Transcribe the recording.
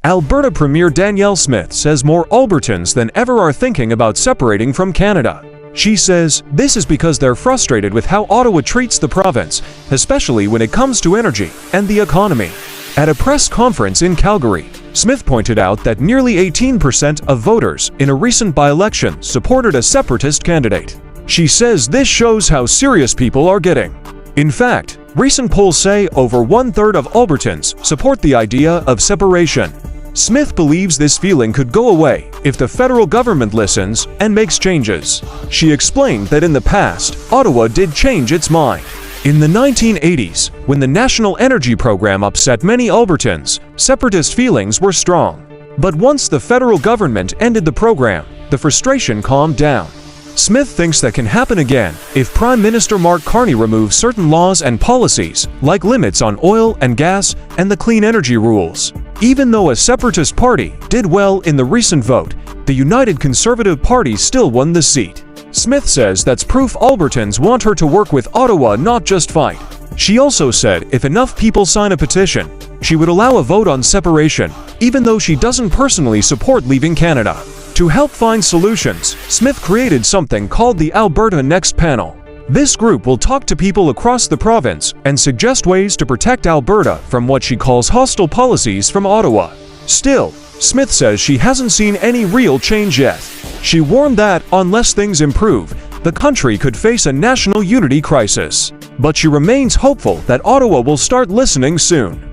Alberta Premier Danielle Smith says more Albertans than ever are thinking about separating from Canada. She says this is because they're frustrated with how Ottawa treats the province, especially when it comes to energy and the economy. At a press conference in Calgary, Smith pointed out that nearly 18% of voters in a recent by-election supported a separatist candidate. She says this shows how serious people are getting. In fact, recent polls say over one-third of Albertans support the idea of separation. Smith believes this feeling could go away if the federal government listens and makes changes. She explained that in the past, Ottawa did change its mind. In the 1980s, when the National Energy Program upset many Albertans, separatist feelings were strong. But once the federal government ended the program, the frustration calmed down. Smith thinks that can happen again if Prime Minister Mark Carney removes certain laws and policies, like limits on oil and gas and the clean energy rules. Even though a separatist party did well in the recent vote, the United Conservative Party still won the seat. Smith says that's proof Albertans want her to work with Ottawa, not just fight. She also said if enough people sign a petition, she would allow a vote on separation, even though she doesn't personally support leaving Canada. To help find solutions, Smith created something called the Alberta Next Panel. This group will talk to people across the province and suggest ways to protect Alberta from what she calls hostile policies from Ottawa. Still, Smith says she hasn't seen any real change yet. She warned that, unless things improve, the country could face a national unity crisis. But she remains hopeful that Ottawa will start listening soon.